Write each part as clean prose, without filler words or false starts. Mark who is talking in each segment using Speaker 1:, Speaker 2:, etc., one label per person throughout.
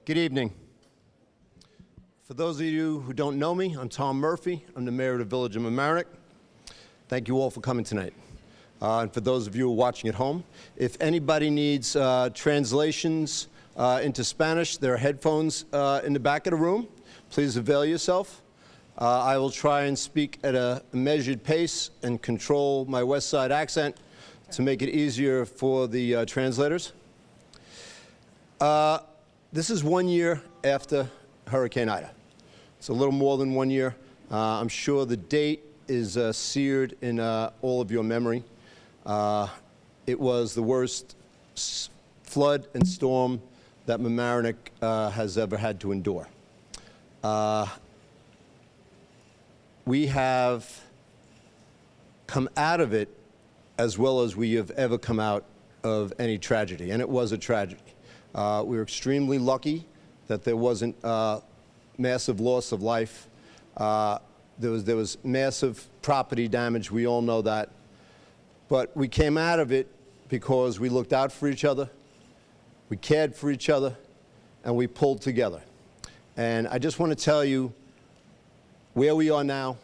Speaker 1: Good evening. For those of you who don't know me, I'm Tom Murphy. I'm the mayor of the village of Mamaric. Thank you all for coming tonight. And for those of you who are watching at home, if anybody needs translations into Spanish, there are headphones in the back of the room. Please avail yourself. I will try and speak at a measured pace and control my West Side accent to make it easier for the translators. This is 1 year after Hurricane Ida. It's a little more than 1 year. I'm sure the date is seared in all of your memory. It was the worst flood and storm that Mamaric has ever had to endure. We have come out of it as well as we have ever come out of any tragedy, and it was a tragedy. We were extremely lucky that there wasn't massive loss of life. There was massive property damage, we all know that. But we came out of it because we looked out for each other, we cared for each other, and we pulled together. And I just want to tell you where we are now,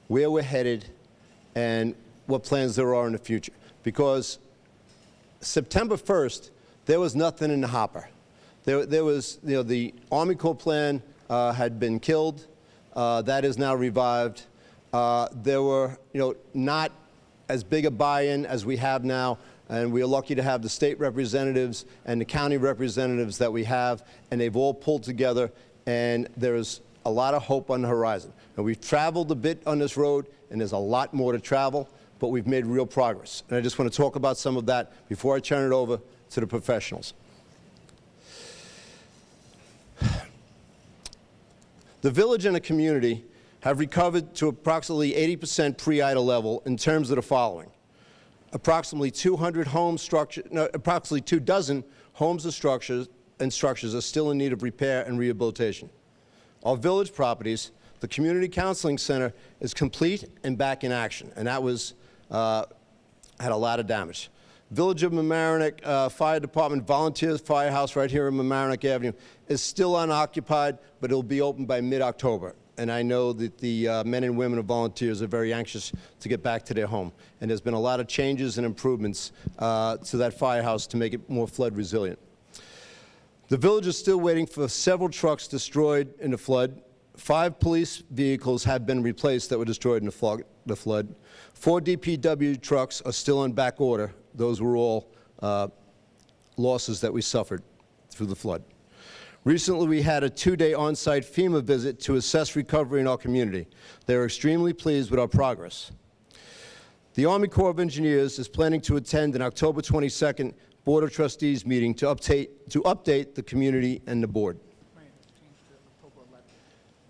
Speaker 1: where we're headed, and what plans there are in the future. Because September 1st, there was nothing in the hopper. There was, the Army Corps plan had been killed. That is now revived. There were, not as big a buy-in as we have now, and we are lucky to have the state representatives and the county representatives that we have, and they've all pulled together, and there's a lot of hope on the horizon. And we've traveled a bit on this road, and there's a lot more to travel, but we've made real progress. And I just want to talk about some of that before I turn it over to the professionals. The village and the community have recovered to approximately 80% pre-Ida level in terms of the following. Approximately 200 home structures, approximately 24 homes and structures are still in need of repair and rehabilitation. Our village properties, the Community Counseling Center, is complete and back in action, and that was, had a lot of damage. Village of Mamaric Fire Department Volunteers Firehouse right here in Mamaric Avenue is still unoccupied, but it'll be open by mid-October. And I know that the men and women of volunteers are very anxious to get back to their home. And there's been a lot of changes and improvements to that firehouse to make it more flood resilient. The village is still waiting for several trucks destroyed in the flood. 5 police vehicles have been replaced that were destroyed in the flood. 4 DPW trucks are still on back order. Those were all losses that we suffered through the flood. Recently, we had a 2-day on-site FEMA visit to assess recovery in our community. They are extremely pleased with our progress. The Army Corps of Engineers is planning to attend an October 22nd Board of Trustees meeting to update the community and the board.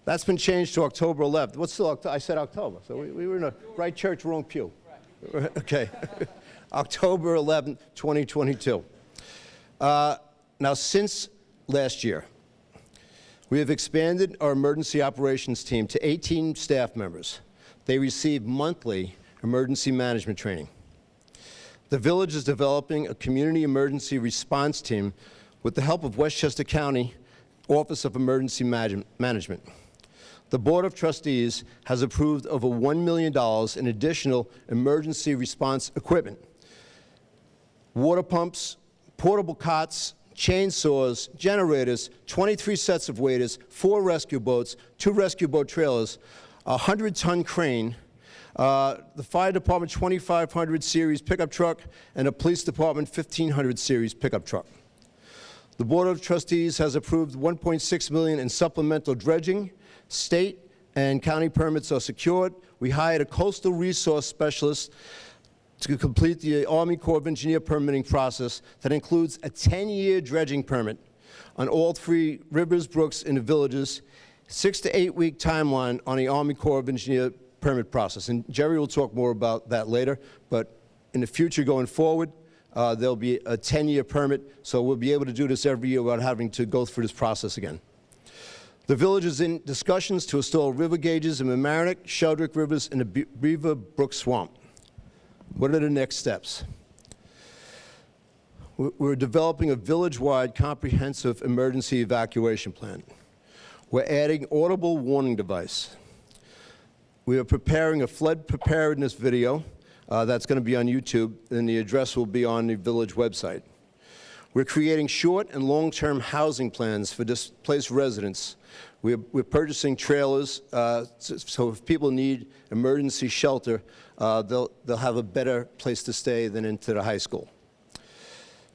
Speaker 1: That's been changed to October 11th. What's still October? I said October, so we were in the right church, wrong pew. Right. Okay. October 11th, 2022. Now, since last year, we have expanded our emergency operations team to 18 staff members. They receive monthly emergency management training. The village is developing a community emergency response team with the help of Westchester County Office of Emergency Management. The Board of Trustees has approved over $1 million in additional emergency response equipment. Water pumps, portable cots, chainsaws, generators, 23 sets of waders, 4 rescue boats, 2 rescue boat trailers, a 100-ton crane, the Fire Department 2500 series pickup truck, and a Police Department 1500 series pickup truck. The Board of Trustees has approved $1.6 million in supplemental dredging. State and county permits are secured. We hired a coastal resource specialist to complete the Army Corps of Engineer permitting process that includes a 10-year dredging permit on all 3 rivers, brooks in the villages, 6 to 8 week timeline on the Army Corps of Engineer permit process. And Jerry will talk more about that later, but in the future going forward, there'll be a 10-year permit, so we'll be able to do this every year without having to go through this process again. The village is in discussions to install river gauges in Mamaric, Sheldrick Rivers, and the Beaver Brook Swamp. What are the next steps? We're developing a village-wide comprehensive emergency evacuation plan. We're adding audible warning device. We are preparing a flood preparedness video that's going to be on YouTube, and the address will be on the village website. We're creating short and long-term housing plans for displaced residents. We're purchasing trailers, so if people need emergency shelter, they'll have a better place to stay than into the high school.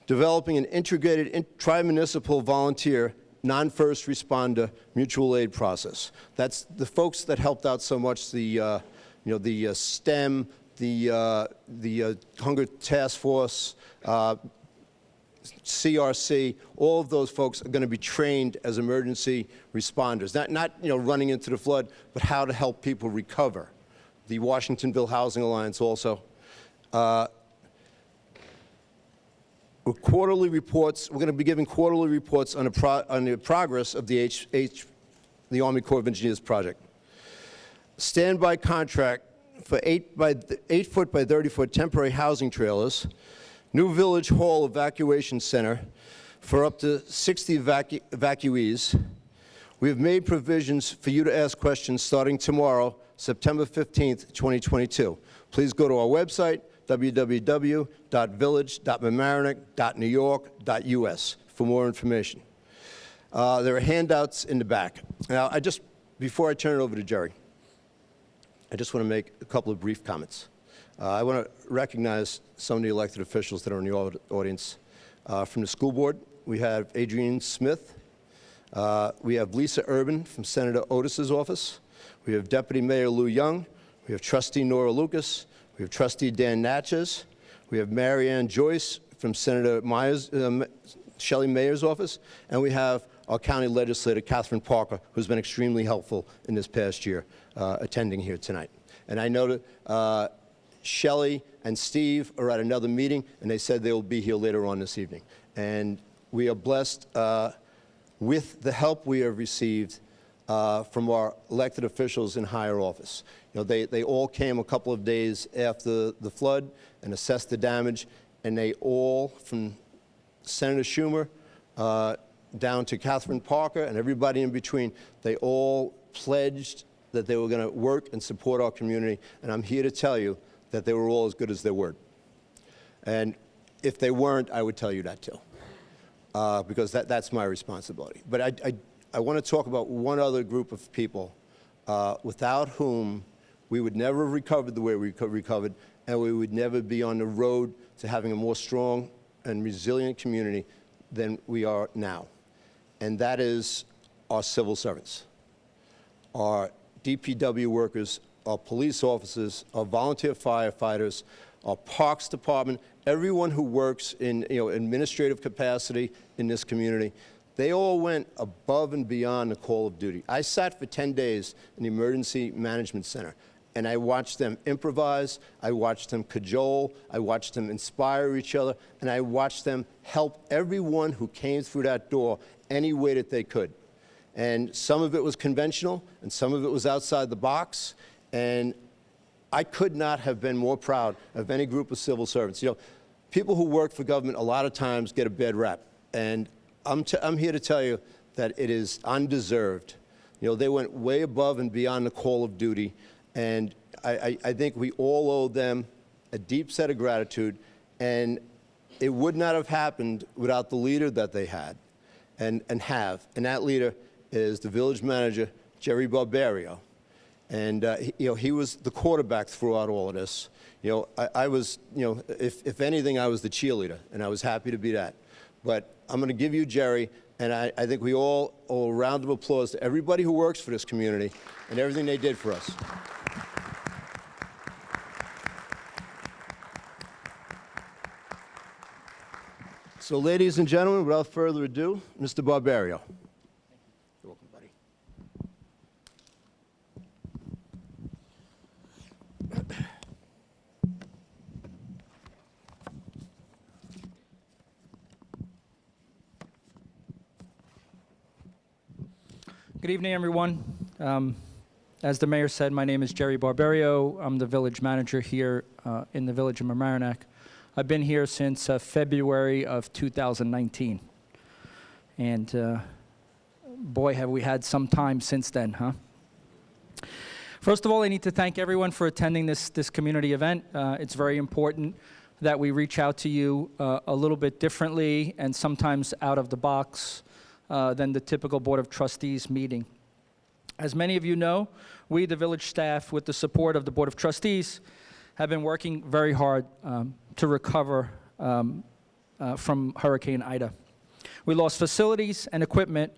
Speaker 1: Developing an integrated tri-municipal volunteer non-first responder mutual aid process. That's the folks that helped out so much, the STEM, the Hunger Task Force, CRC, all of those folks are going to be trained as emergency responders. Not running into the flood, but how to help people recover. The Washingtonville Housing Alliance also. Quarterly reports. We're going to be giving quarterly reports on the progress of the Army Corps of Engineers project. Standby contract for 8-foot by 30-foot temporary housing trailers. New Village Hall Evacuation Center for up to 60 evacuees. We have made provisions for you to ask questions starting tomorrow, September 15th, 2022. Please go to our website, www.village.mamaric.newyork.us for more information. There are handouts in the back. Now, before I turn it over to Jerry, I just want to make a couple of brief comments. I want to recognize some of the elected officials that are in the audience. From the school board, we have Adrienne Smith. We have Lisa Urban from Senator Otis's office. We have Deputy Mayor Lou Young. We have Trustee Nora Lucas. We have Trustee Dan Natchez. We have Marianne Joyce from Senator Shelley Mayer's office. And we have our county legislator, Catherine Parker, who's been extremely helpful in this past year, attending here tonight. And I know that Shelley and Steve are at another meeting, and they said they will be here later on this evening. And we are blessed with the help we have received from our elected officials in higher office. They all came a couple of days after the flood and assessed the damage, and they all, from Senator Schumer down to Catherine Parker and everybody in between, they all pledged that they were going to work and support our community, and I'm here to tell you that they were all as good as their word. And if they weren't, I would tell you that too, because that's my responsibility. But I want to talk about one other group of people without whom we would never have recovered the way we recovered, and we would never be on the road to having a more strong and resilient community than we are now. And that is our civil servants, our DPW workers, our police officers, our volunteer firefighters, our parks department, everyone who works in administrative capacity in this community. They all went above and beyond the call of duty. I sat for 10 days in the Emergency Management Center, and I watched them improvise, I watched them cajole, I watched them inspire each other, and I watched them help everyone who came through that door any way that they could. And some of it was conventional, and some of it was outside the box, and I could not have been more proud of any group of civil servants. People who work for government a lot of times get a bad rap, and I'm here to tell you that it is undeserved. They went way above and beyond the call of duty, and I think we all owe them a deep set of gratitude, and it would not have happened without the leader that they had and have. And that leader is the village manager, Jerry Barbario. And he was the quarterback throughout all of this. I was, if anything, I was the cheerleader, and I was happy to be that. But I'm going to give you Jerry, and I think we all owe a round of applause to everybody who works for this community and everything they did for us. So, ladies and gentlemen, without further ado, Mr. Barbario. You're welcome, buddy.
Speaker 2: Good evening, everyone. As the mayor said, my name is Jerry Barbario. I'm the village manager here in the village of Mamaric. I've been here since February of 2019. And boy, have we had some time since then, huh? First of all, I need to thank everyone for attending this community event. It's very important that we reach out to you a little bit differently and sometimes out of the box than the typical Board of Trustees meeting. As many of you know, we, the village staff, with the support of the Board of Trustees, have been working very hard to recover from Hurricane Ida. We lost facilities and equipment,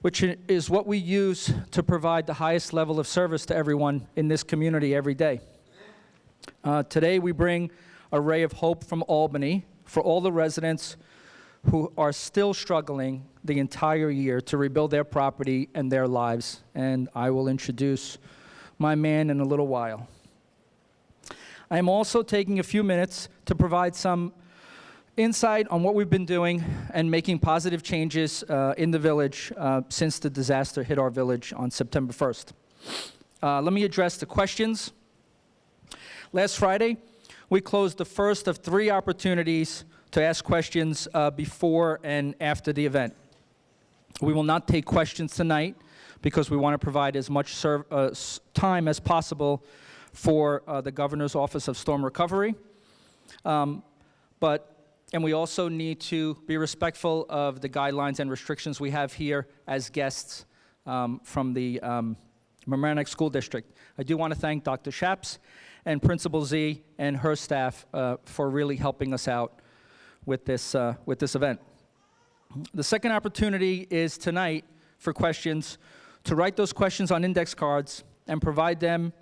Speaker 2: which is what we use to provide the highest level of service to everyone in this community every day. Today, we bring a ray of hope from Albany for all the residents who are still struggling the entire year to rebuild their property and their lives. And I will introduce my man in a little while. I am also taking a few minutes to provide some insight on what we've been doing and making positive changes in the village since the disaster hit our village on September 1st. Let me address the questions. Last Friday, we closed the first of 3 opportunities to ask questions before and after the event. We will not take questions tonight because we want to provide as much time as possible for the Governor's Office of Storm Recovery. And we also need to be respectful of the guidelines and restrictions we have here as guests from the Mamaric School District. I do want to thank Dr. Shaps and Principal Z and her staff for really helping us out with this event. The second opportunity is tonight for questions, to write those questions on index cards and provide them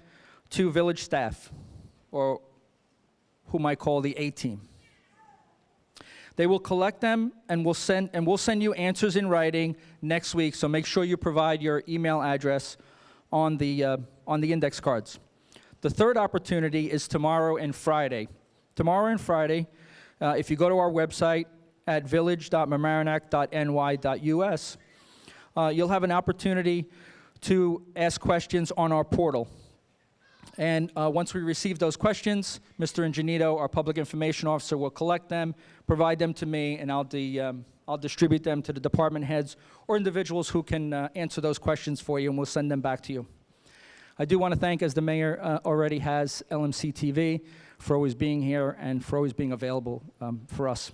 Speaker 2: to village staff, or whom I call the A-team. They will collect them and we'll send you answers in writing next week, so make sure you provide your email address on the index cards. The third opportunity is tomorrow and Friday. Tomorrow and Friday, if you go to our website at village.mamaric.ny.us, you'll have an opportunity to ask questions on our portal. And once we receive those questions, Mr. Ingenito, our public information officer, will collect them, provide them to me, and I'll distribute them to the department heads or individuals who can answer those questions for you, and we'll send them back to you. I do want to thank, as the mayor already has, LMC-TV for always being here and for always being available for us.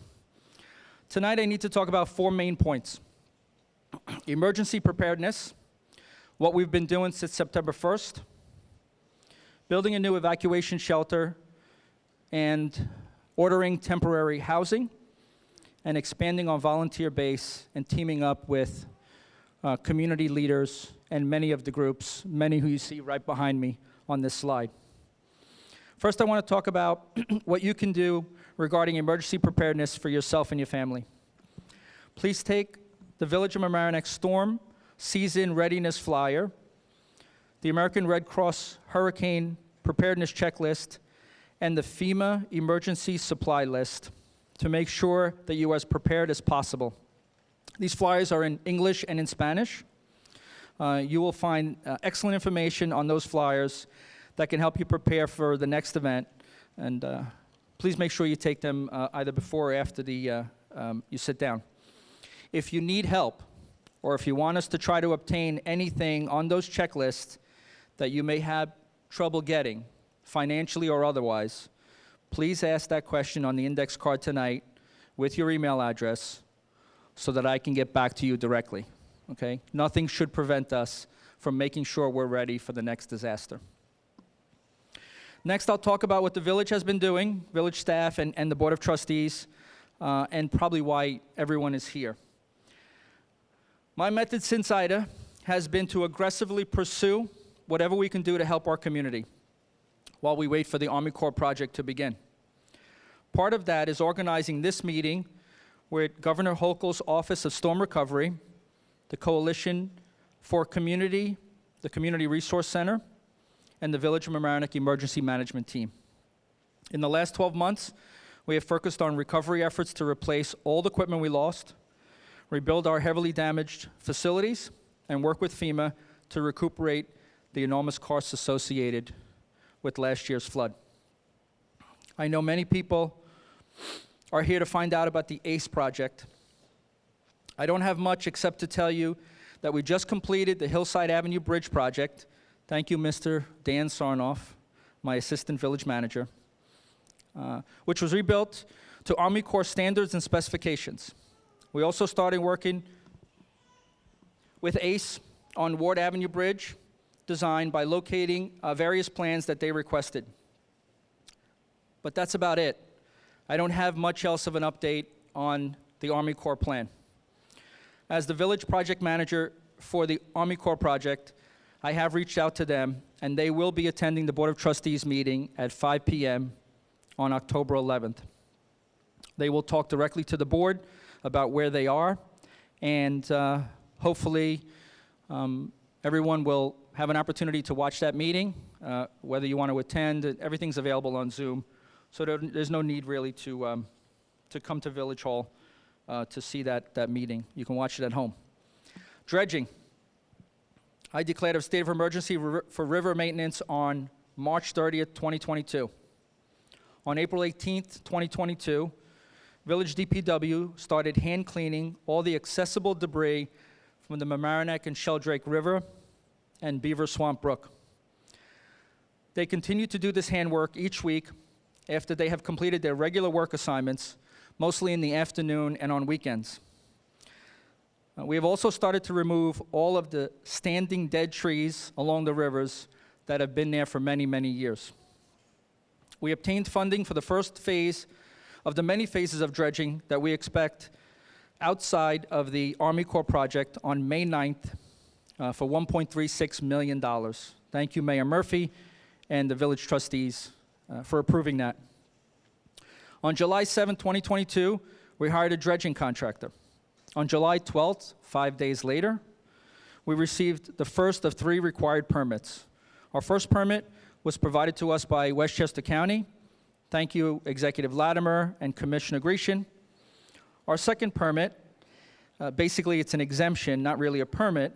Speaker 2: Tonight, I need to talk about 4 main points. Emergency preparedness, what we've been doing since September 1st, building a new evacuation shelter, and ordering temporary housing, and expanding our volunteer base and teaming up with community leaders and many of the groups, many who you see right behind me on this slide. First, I want to talk about what you can do regarding emergency preparedness for yourself and your family. Please take the Village of Mamaric Storm Season Readiness Flyer, the American Red Cross Hurricane Preparedness Checklist, and the FEMA Emergency Supply List to make sure that you are as prepared as possible. These flyers are in English and in Spanish. You will find excellent information on those flyers that can help you prepare for the next event. And please make sure you take them either before or after you sit down. If you need help, or if you want us to try to obtain anything on those checklists that you may have trouble getting, financially or otherwise, please ask that question on the index card tonight with your email address so that I can get back to you directly, okay? Nothing should prevent us from making sure we're ready for the next disaster. Next, I'll talk about what the village has been doing, village staff and the Board of Trustees, and probably why everyone is here. My method since Ida has been to aggressively pursue whatever we can do to help our community while we wait for the Army Corps project to begin. Part of that is organizing this meeting with Governor Hochul's Office of Storm Recovery, the Coalition for Community, the Community Resource Center, and the Village of Mamaric Emergency Management Team. In the last 12 months, we have focused on recovery efforts to replace all the equipment we lost, rebuild our heavily damaged facilities, and work with FEMA to recuperate the enormous costs associated with last year's flood. I know many people are here to find out about the ACE project. I don't have much except to tell you that we just completed the Hillside Avenue Bridge project. Thank you, Mr. Dan Sarnoff, my assistant village manager, which was rebuilt to Army Corps standards and specifications. We also started working with ACE on Ward Avenue Bridge design by locating various plans that they requested. But that's about it. I don't have much else of an update on the Army Corps plan. As the village project manager for the Army Corps project, I have reached out to them, and they will be attending the Board of Trustees meeting at 5 p.m. on October 11th. They will talk directly to the board about where they are, and hopefully everyone will have an opportunity to watch that meeting, whether you want to attend. Everything's available on Zoom, so there's no need really to come to Village Hall to see that meeting. You can watch it at home. Dredging. I declared a state of emergency for river maintenance on March 30th, 2022. On April 18th, 2022, Village DPW started hand cleaning all the accessible debris from the Mamaric and Sheldrake River and Beaver Swamp Brook. They continue to do this handwork each week after they have completed their regular work assignments, mostly in the afternoon and on weekends. We have also started to remove all of the standing dead trees along the rivers that have been there for many, many years. We obtained funding for the first phase of the many phases of dredging that we expect outside of the Army Corps project on May 9th for $1.36 million. Thank you, Mayor Murphy and the village trustees for approving that. On July 7, 2022, we hired a dredging contractor. On July 12th, 5 days later, we received the first of 3 required permits. Our first permit was provided to us by Westchester County. Thank you, Executive Latimer and Commissioner Grecian. Our second permit, basically it's an exemption, not really a permit,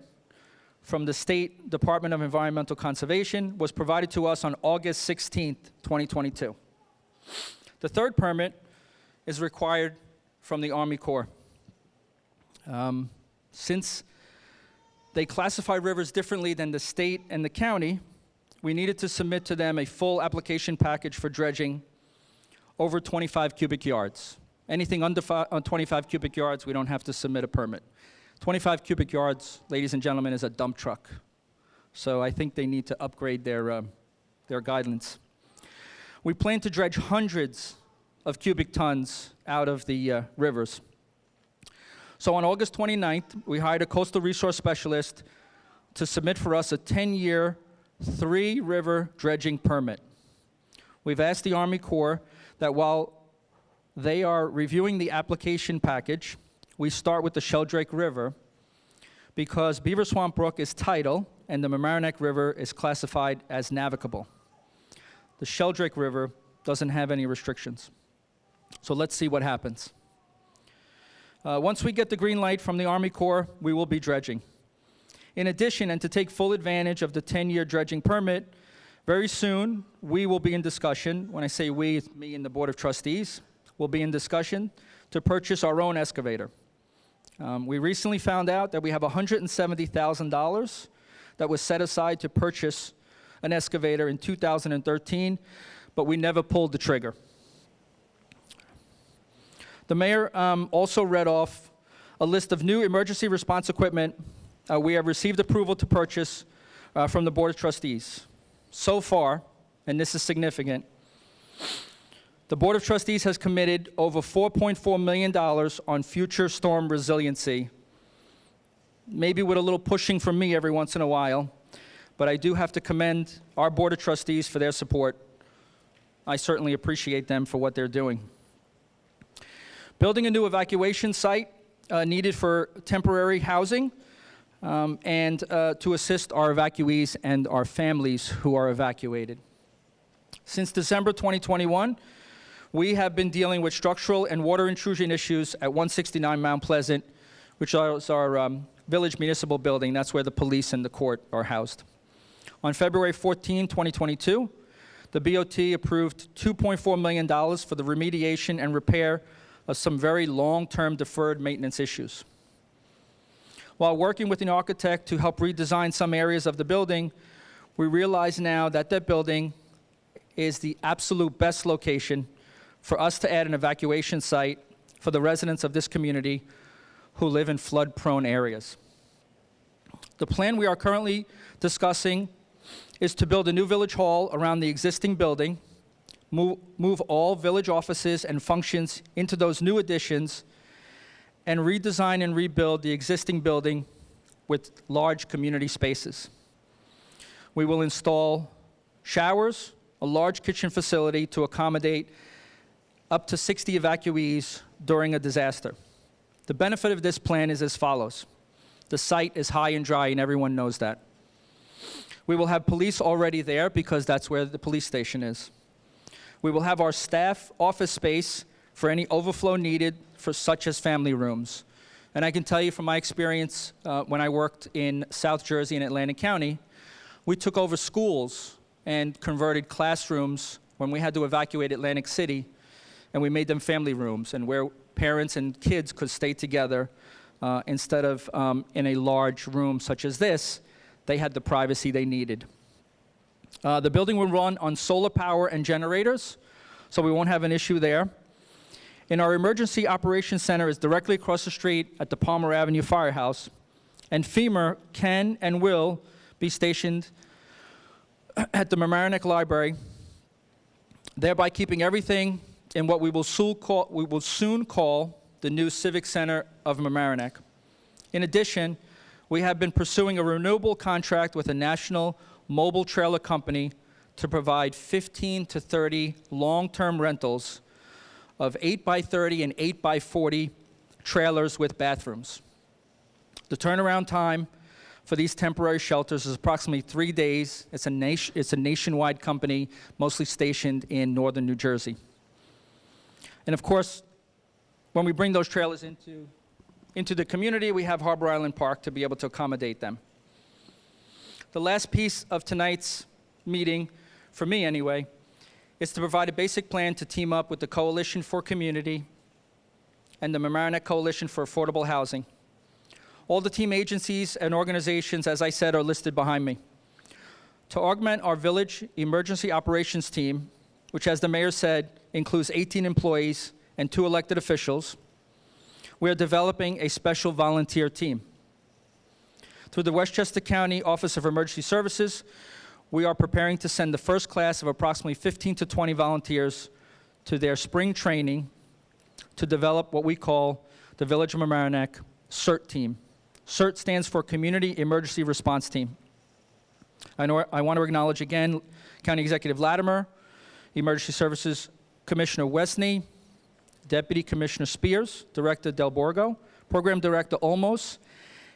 Speaker 2: from the State Department of Environmental Conservation, was provided to us on August 16th, 2022. The third permit is required from the Army Corps. Since they classify rivers differently than the state and the county, we needed to submit to them a full application package for dredging over 25 cubic yards. Anything under 25 cubic yards, we don't have to submit a permit. 25 cubic yards, ladies and gentlemen, is a dump truck. So I think they need to upgrade their guidelines. We plan to dredge hundreds of cubic tons out of the rivers. So on August 29th, we hired a coastal resource specialist to submit for us a 10-year, 3-river dredging permit. We've asked the Army Corps that while they are reviewing the application package, we start with the Sheldrake River because Beaver Swamp Brook is tidal and the Mamaric River is classified as navigable. The Sheldrake River doesn't have any restrictions. So let's see what happens. Once we get the green light from the Army Corps, we will be dredging. In addition, and to take full advantage of the 10-year dredging permit, very soon we will be in discussion, when I say we, it's me and the Board of Trustees, will be in discussion to purchase our own excavator. We recently found out that we have $170,000 that was set aside to purchase an excavator in 2013, but we never pulled the trigger. The mayor also read off a list of new emergency response equipment we have received approval to purchase from the Board of Trustees. So far, and this is significant, the Board of Trustees has committed over $4.4 million on future storm resiliency, maybe with a little pushing from me every once in a while, but I do have to commend our Board of Trustees for their support. I certainly appreciate them for what they're doing. Building a new evacuation site needed for temporary housing and to assist our evacuees and our families who are evacuated. Since December 2021, we have been dealing with structural and water intrusion issues at 169 Mount Pleasant, which is our village municipal building. That's where the police and the court are housed. On February 14, 2022, the BOT approved $2.4 million for the remediation and repair of some very long-term deferred maintenance issues. While working with an architect to help redesign some areas of the building, we realize now that that building is the absolute best location for us to add an evacuation site for the residents of this community who live in flood-prone areas. The plan we are currently discussing is to build a new village hall around the existing building, move all village offices and functions into those new additions, and redesign and rebuild the existing building with large community spaces. We will install showers, a large kitchen facility to accommodate up to 60 evacuees during a disaster. The benefit of this plan is as follows. The site is high and dry, and everyone knows that. We will have police already there because that's where the police station is. We will have our staff office space for any overflow needed, for such as family rooms. And I can tell you from my experience when I worked in South Jersey and Atlantic County, we took over schools and converted classrooms when we had to evacuate Atlantic City, and we made them family rooms, and where parents and kids could stay together instead of in a large room such as this. They had the privacy they needed. The building will run on solar power and generators, so we won't have an issue there. And our emergency operations center is directly across the street at the Palmer Avenue Firehouse, and FEMA can and will be stationed at the Mamaric Library, thereby keeping everything in what we will soon call the new Civic Center of Mamaric. In addition, we have been pursuing a renewable contract with a national mobile trailer company to provide 15 to 30 long-term rentals of 8x30 and 8x40 trailers with bathrooms. The turnaround time for these temporary shelters is approximately 3 days. It's a nationwide company, mostly stationed in northern New Jersey. And of course, when we bring those trailers into the community, we have Harbor Island Park to be able to accommodate them. The last piece of tonight's meeting, for me anyway, is to provide a basic plan to team up with the Coalition for Community and the Mamaric Coalition for Affordable Housing. All the team agencies and organizations, as I said, are listed behind me. To augment our village emergency operations team, which, as the mayor said, includes 18 employees and 2 elected officials, we are developing a special volunteer team. Through the Westchester County Office of Emergency Services, we are preparing to send the first class of approximately 15 to 20 volunteers to their spring training to develop what we call the Village of Mamaric CERT team. CERT stands for Community Emergency Response Team. I want to acknowledge again County Executive Latimer, Emergency Services Commissioner Wesney, Deputy Commissioner Spears, Director Del Borgo, Program Director Olmos,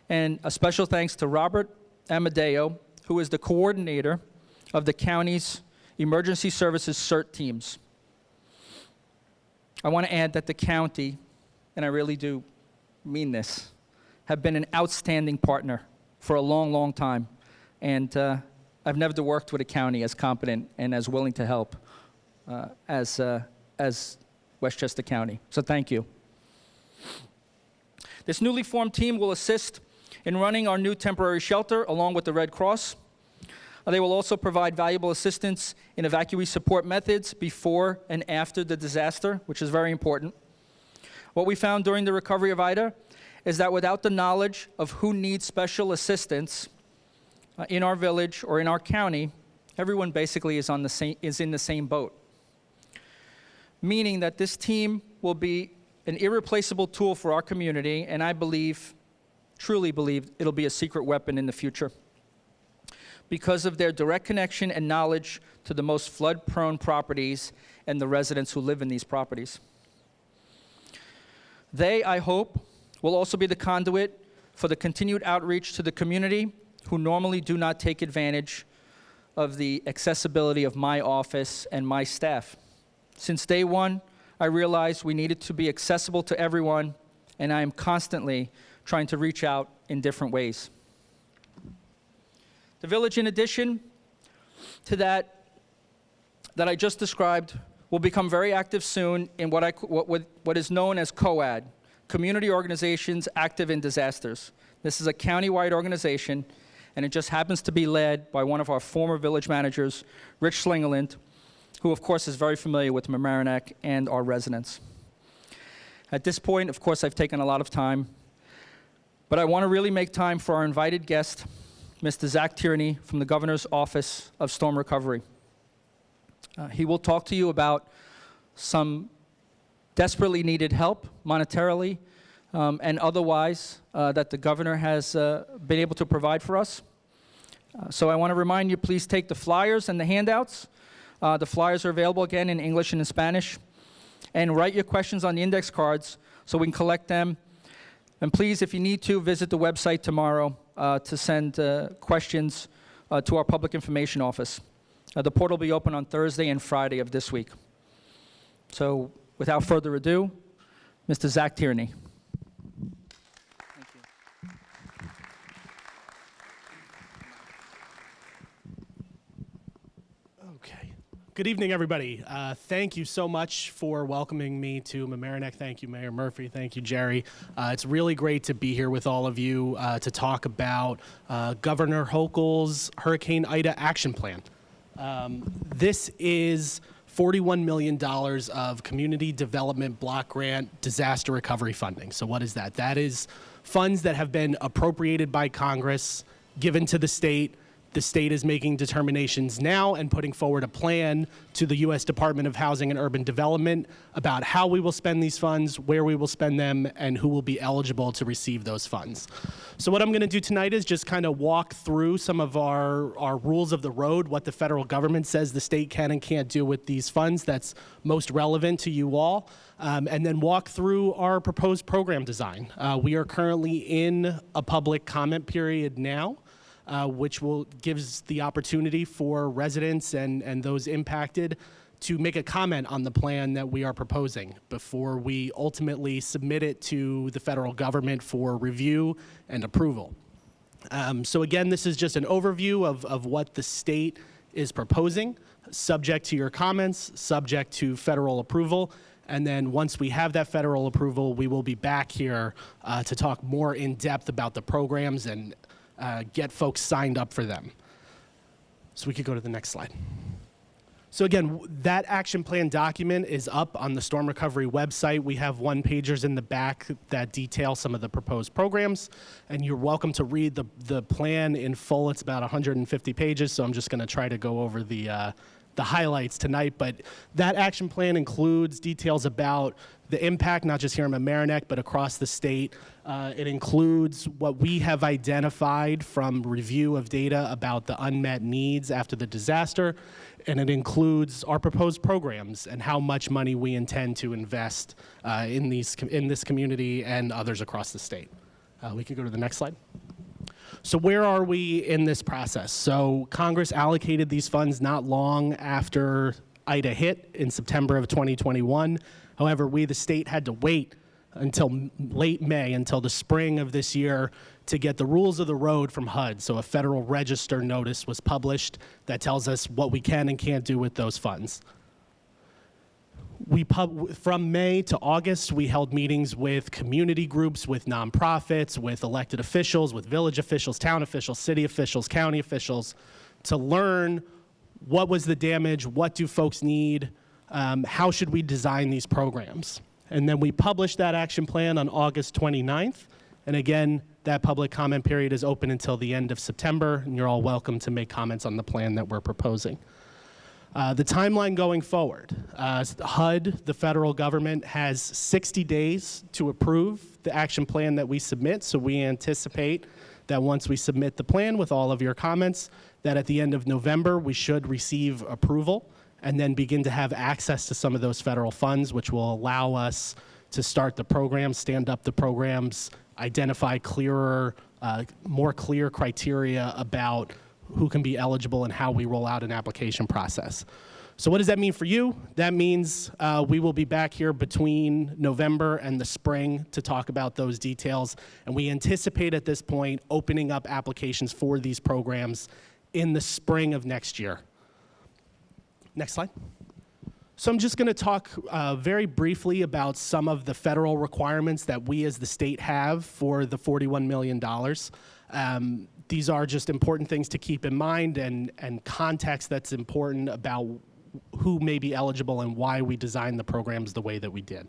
Speaker 2: and a special thanks to Robert Amadeo, who is the coordinator of the county's emergency services CERT teams. I want to add that the county, and I really do mean this, have been an outstanding partner for a long, long time. And I've never worked with a county as competent and as willing to help as Westchester County. So thank you. This newly formed team will assist in running our new temporary shelter along with the Red Cross. They will also provide valuable assistance in evacuee support methods before and after the disaster, which is very important. What we found during the recovery of Ida is that without the knowledge of who needs special assistance in our village or in our county, everyone basically is in the same boat. Meaning that this team will be an irreplaceable tool for our community, and I believe, truly believe, it'll be a secret weapon in the future because of their direct connection and knowledge to the most flood-prone properties and the residents who live in these properties. They, I hope, will also be the conduit for the continued outreach to the community who normally do not take advantage of the accessibility of my office and my staff. Since day one, I realized we needed to be accessible to everyone, and I am constantly trying to reach out in different ways. The village, in addition to that, that I just described will become very active soon in what is known as COAD, Community Organizations Active in Disasters. This is a county-wide organization, and it just happens to be led by one of our former village managers, Rich Slingerland, who of course is very familiar with Mamaric and our residents. At this point, of course, I've taken a lot of time, but I want to really make time for our invited guest, Mr. Zach Tierney from the Governor's Office of Storm Recovery. He will talk to you about some desperately needed help monetarily and otherwise that the governor has been able to provide for us. So I want to remind you, please take the flyers and the handouts. The flyers are available again in English and in Spanish. And write your questions on the index cards so we can collect them. And please, if you need to, visit the website tomorrow to send questions to our public information office. The portal will be open on Thursday and Friday of this week. So without further ado, Mr. Zach Tierney. Thank you.
Speaker 3: Okay. Good evening, everybody. Thank you so much for welcoming me to Mamaric. Thank you, Mayor Murphy. Thank you, Jerry. It's really great to be here with all of you to talk about Governor Hochul's Hurricane Ida Action Plan. This is $41 million of community development block grant disaster recovery funding. So what is that? That is funds that have been appropriated by Congress, given to the state. The state is making determinations now and putting forward a plan to the U.S. Department of Housing and Urban Development about how we will spend these funds, where we will spend them, and who will be eligible to receive those funds. So what I'm going to do tonight is just kind of walk through some of our rules of the road, what the federal government says the state can and can't do with these funds that's most relevant to you all, and then walk through our proposed program design. We are currently in a public comment period now. Which gives the opportunity for residents and those impacted to make a comment on the plan that we are proposing before we ultimately submit it to the federal government for review and approval. So again, this is just an overview of what the state is proposing, subject to your comments, subject to federal approval. And then once we have that federal approval, we will be back here to talk more in depth about the programs and get folks signed up for them. So we could go to the next slide. So again, that action plan document is up on the Storm Recovery website. We have one-pagers in the back that detail some of the proposed programs, and you're welcome to read the plan in full. It's about 150 pages, so I'm just going to try to go over the highlights tonight. But that action plan includes details about the impact, not just here in Mamaric, but across the state. It includes what we have identified from review of data about the unmet needs after the disaster, and it includes our proposed programs and how much money we intend to invest in this community and others across the state. We can go to the next slide. So where are we in this process? So Congress allocated these funds not long after Ida hit in September of 2021. However, we, the state, had to wait until late May, until the spring of this year, to get the rules of the road from HUD. So a Federal Register notice was published that tells us what we can and can't do with those funds. From May to August, we held meetings with community groups, with nonprofits, with elected officials, with village officials, town officials, city officials, county officials, to learn what was the damage, what do folks need, how should we design these programs. And then we published that action plan on August 29th. And again, that public comment period is open until the end of September, and you're all welcome to make comments on the plan that we're proposing. The timeline going forward, HUD, the federal government, has 60 days to approve the action plan that we submit. So we anticipate that once we submit the plan with all of your comments, that at the end of November, we should receive approval and then begin to have access to some of those federal funds, which will allow us to start the programs, stand up the programs, identify clearer, more clear criteria about who can be eligible and how we roll out an application process. So what does that mean for you? That means we will be back here between November and the spring to talk about those details. And we anticipate at this point opening up applications for these programs in the spring of next year. Next slide. So I'm just going to talk very briefly about some of the federal requirements that we as the state have for the $41 million. These are just important things to keep in mind and context that's important about who may be eligible and why we designed the programs the way that we did.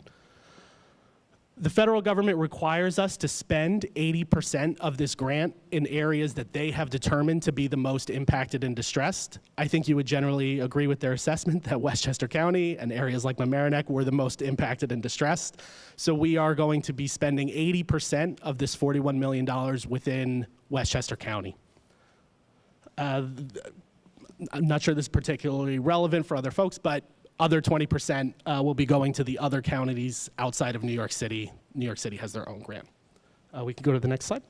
Speaker 3: The federal government requires us to spend 80% of this grant in areas that they have determined to be the most impacted and distressed. I think you would generally agree with their assessment that Westchester County and areas like Mamaric were the most impacted and distressed. So we are going to be spending 80% of this $41 million within Westchester County. I'm not sure this is particularly relevant for other folks, but other 20% will be going to the other counties outside of New York City. New York City has their own grant. We can go to the next slide.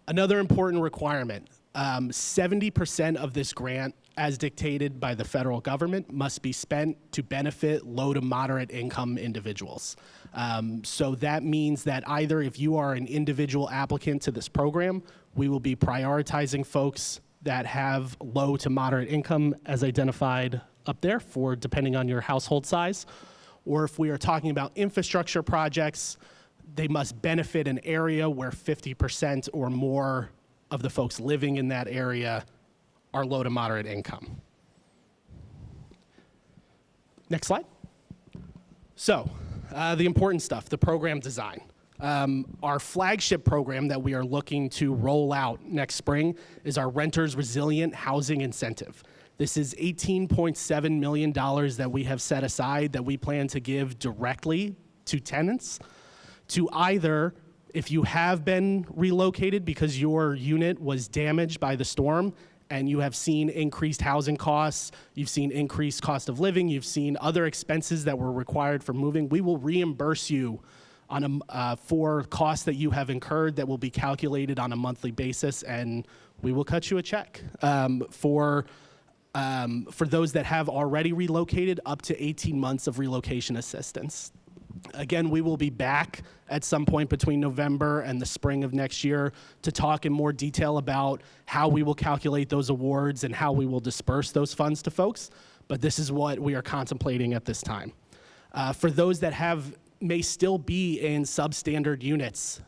Speaker 3: Another important requirement, 70% of this grant, as dictated by the federal government, must be spent to benefit low to moderate income individuals. So that means that either if you are an individual applicant to this program, we will be prioritizing folks that have low to moderate income as identified up there for depending on your household size. Or if we are talking about infrastructure projects, they must benefit an area where 50% or more of the folks living in that area are low to moderate income. Next slide. So, the important stuff, the program design. Our flagship program that we are looking to roll out next spring is our Renters Resilient Housing Incentive. This is $18.7 million that we have set aside that we plan to give directly to tenants to either, if you have been relocated because your unit was damaged by the storm and you have seen increased housing costs, you've seen increased cost of living, you've seen other expenses that were required for moving, we will reimburse you on for costs that you have incurred that will be calculated on a monthly basis, and we will cut you a check. For those that have already relocated, up to 18 months of relocation assistance. Again, we will be back at some point between November and the spring of next year to talk in more detail about how we will calculate those awards and how we will disperse those funds to folks, but this is what we are contemplating at this time. For those that may still be in substandard units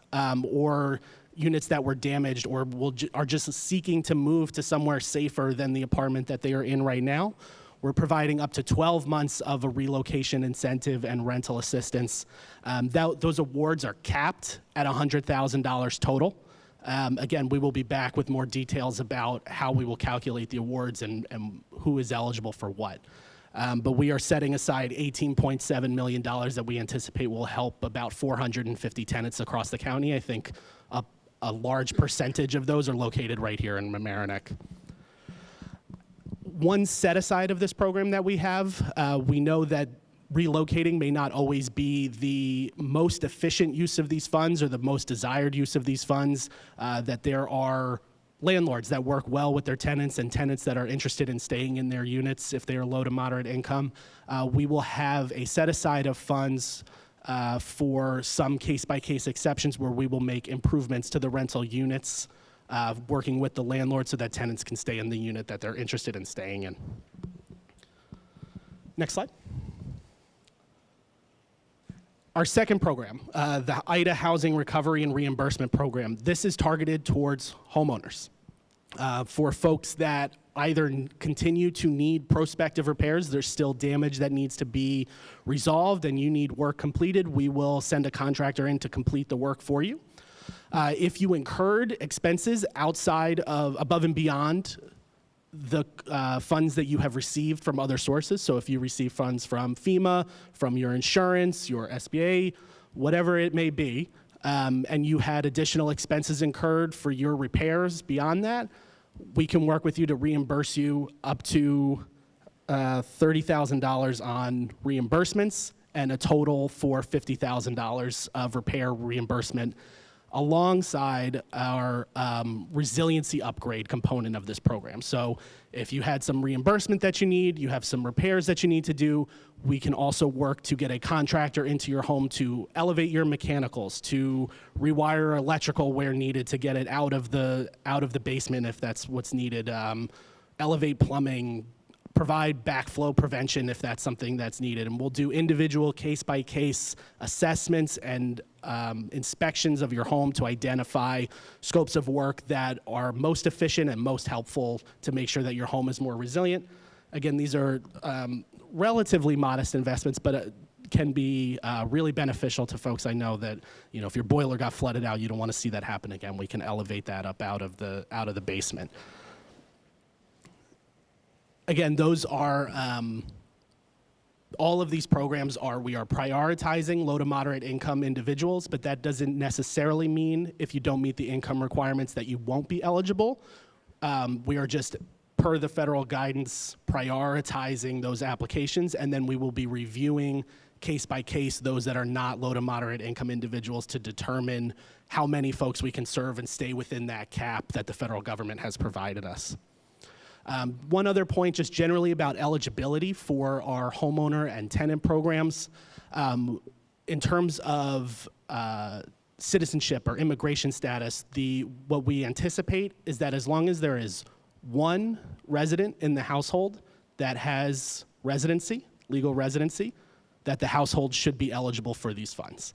Speaker 3: or units that were damaged or are just seeking to move to somewhere safer than the apartment that they are in right now, we're providing up to 12 months of a relocation incentive and rental assistance. Those awards are capped at $100,000 total. Again, we will be back with more details about how we will calculate the awards and who is eligible for what. But we are setting aside $18.7 million that we anticipate will help about 450 tenants across the county. I think a large percentage of those are located right here in Mamaric. One set aside of this program that we have, we know that relocating may not always be the most efficient use of these funds or the most desired use of these funds, that there are landlords that work well with their tenants and tenants that are interested in staying in their units if they are low to moderate income. We will have a set aside of funds for some case-by-case exceptions where we will make improvements to the rental units, working with the landlord so that tenants can stay in the unit that they're interested in staying in. Next slide. Our second program, the IDA Housing Recovery and Reimbursement Program. This is targeted towards homeowners. For folks that either continue to need prospective repairs, there's still damage that needs to be resolved and you need work completed, we will send a contractor in to complete the work for you. If you incurred expenses outside of, above and beyond the funds that you have received from other sources, so if you receive funds from FEMA, from your insurance, your SBA, whatever it may be, and you had additional expenses incurred for your repairs beyond that, we can work with you to reimburse you up to $30,000 on reimbursements and a total for $50,000 of repair reimbursement alongside our resiliency upgrade component of this program. So if you had some reimbursement that you need, you have some repairs that you need to do, we can also work to get a contractor into your home to elevate your mechanicals, to rewire electrical where needed to get it out of the basement if that's what's needed, elevate plumbing, provide backflow prevention if that's something that's needed. And we'll do individual case-by-case assessments and inspections of your home to identify scopes of work that are most efficient and most helpful to make sure that your home is more resilient. Again, these are relatively modest investments, but can be really beneficial to folks. I know that, you know, if your boiler got flooded out, you don't want to see that happen again. We can elevate that up out of the basement. Again, those are, all of these programs we are prioritizing low to moderate income individuals, but that doesn't necessarily mean if you don't meet the income requirements that you won't be eligible. We are just, per the federal guidance, prioritizing those applications, and then we will be reviewing case by case those that are not low to moderate income individuals to determine how many folks we can serve and stay within that cap that the federal government has provided us. One other point just generally about eligibility for our homeowner and tenant programs. In terms of citizenship or immigration status, what we anticipate is that as long as there is one resident in the household that has residency, legal residency, that the household should be eligible for these funds.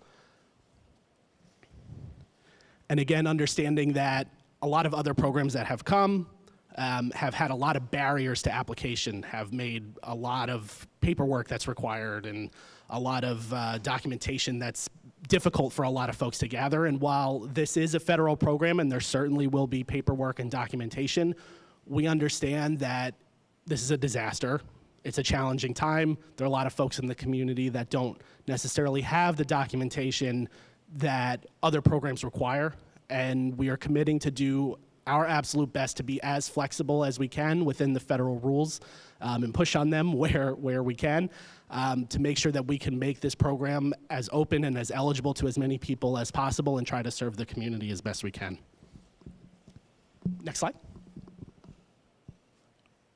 Speaker 3: And again, understanding that a lot of other programs that have come have had a lot of barriers to application, have made a lot of paperwork that's required and a lot of documentation that's difficult for a lot of folks to gather. And while this is a federal program and there certainly will be paperwork and documentation, we understand that this is a disaster. It's a challenging time. There are a lot of folks in the community that don't necessarily have the documentation that other programs require. And we are committing to do our absolute best to be as flexible as we can within the federal rules and push on them where we can to make sure that we can make this program as open and as eligible to as many people as possible and try to serve the community as best we can. Next slide.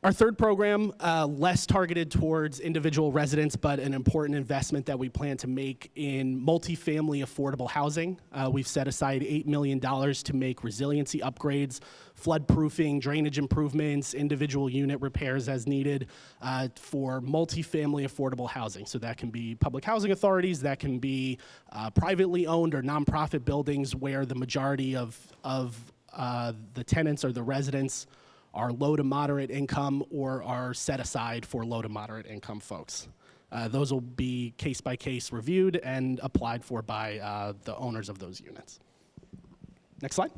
Speaker 3: Our third program, less targeted towards individual residents, but an important investment that we plan to make in multifamily affordable housing. We've set aside $8 million to make resiliency upgrades, flood-proofing, drainage improvements, individual unit repairs as needed for multifamily affordable housing. So that can be public housing authorities, that can be privately owned or nonprofit buildings where the majority of the tenants or the residents are low to moderate income or are set aside for low to moderate income folks. Those will be case by case reviewed and applied for by the owners of those units. Next slide.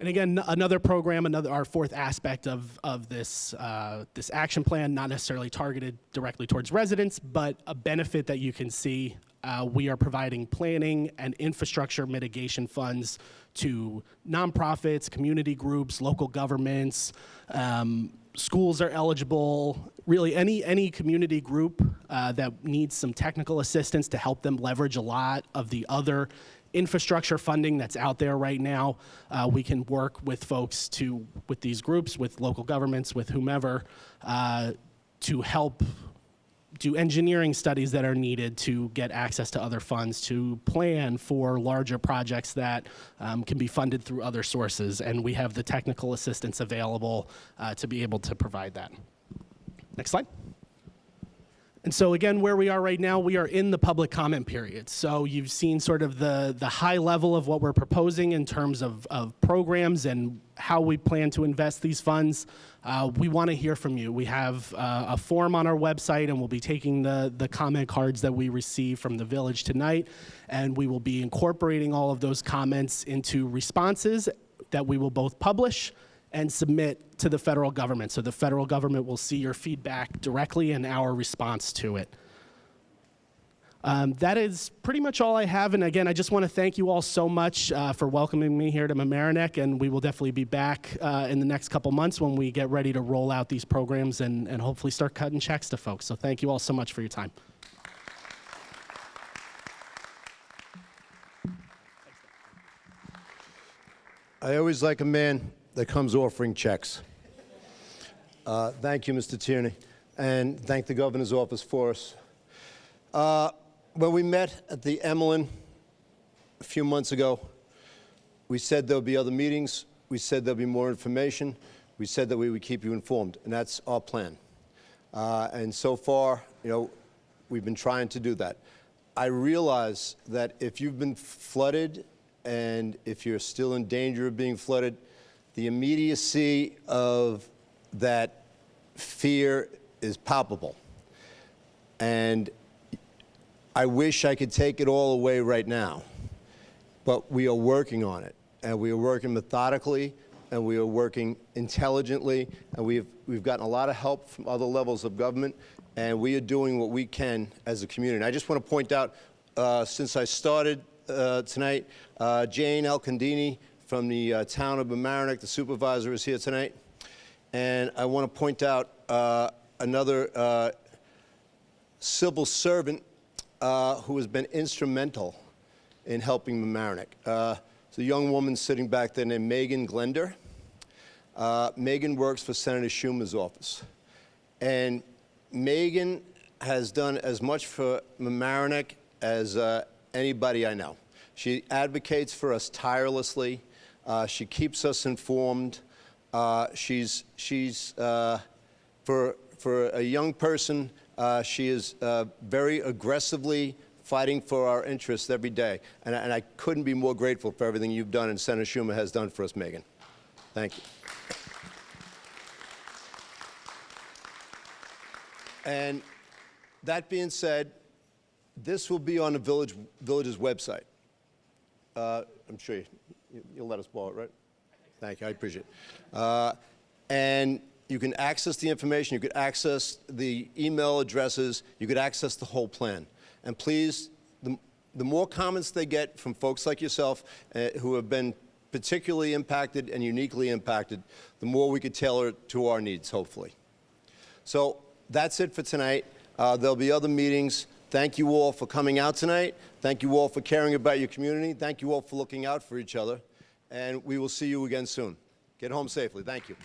Speaker 3: And again, another program, our fourth aspect of this action plan, not necessarily targeted directly towards residents, but a benefit that you can see. We are providing planning and infrastructure mitigation funds to nonprofits, community groups, local governments, schools are eligible, really any community group that needs some technical assistance to help them leverage a lot of the other infrastructure funding that's out there right now. We can work with folks with these groups, with local governments, with whomever, to help do engineering studies that are needed to get access to other funds, to plan for larger projects that can be funded through other sources. And we have the technical assistance available to be able to provide that. Next slide. And so again, where we are right now, we are in the public comment period. So you've seen sort of the high level of what we're proposing in terms of programs and how we plan to invest these funds. We want to hear from you. We have a form on our website, and we'll be taking the comment cards that we receive from the village tonight, and we will be incorporating all of those comments into responses that we will both publish and submit to the federal government. So the federal government will see your feedback directly and our response to it. That is pretty much all I have. And again, I just want to thank you all so much for welcoming me here to Mamaric, and we will definitely be back in the next couple months when we get ready to roll out these programs and hopefully start cutting checks to folks. So thank you all so much for your time.
Speaker 1: I always like a man that comes offering checks. Thank you, Mr. Tierney, and thank the governor's office for us. When we met at the Emlyn a few months ago, we said there'll be other meetings. We said there'll be more information. We said that we would keep you informed, and that's our plan. And so far, we've been trying to do that. I realize that if you've been flooded and if you're still in danger of being flooded, the immediacy of that fear is palpable. And I wish I could take it all away right now, but we are working on it, and we are working methodically, and we are working intelligently, and we've gotten a lot of help from other levels of government, and we are doing what we can as a community. And I just want to point out, since I started tonight, Jane Alcandini from the town of Mamaric, the supervisor, is here tonight. And I want to point out another civil servant who has been instrumental in helping Mamaric. It's a young woman sitting back there named Megan Glender. Megan works for Senator Schumer's office. And Megan has done as much for Mamaric as anybody I know. She advocates for us tirelessly. She keeps us informed. She's for a young person, she is very aggressively fighting for our interests every day. And I couldn't be more grateful for everything you've done and Senator Schumer has done for us, Megan. Thank you. And that being said, this will be on the village's website. I'm sure you'll let us borrow it, right? Thank you, I appreciate it. And you can access the information, you could access the email addresses, you could access the whole plan. And please, the more comments they get from folks like yourself who have been particularly impacted and uniquely impacted, the more we could tailor it to our needs, hopefully. So that's it for tonight. There'll be other meetings. Thank you all for coming out tonight. Thank you all for caring about your community. Thank you all for looking out for each other. And we will see you again soon. Get home safely. Thank you.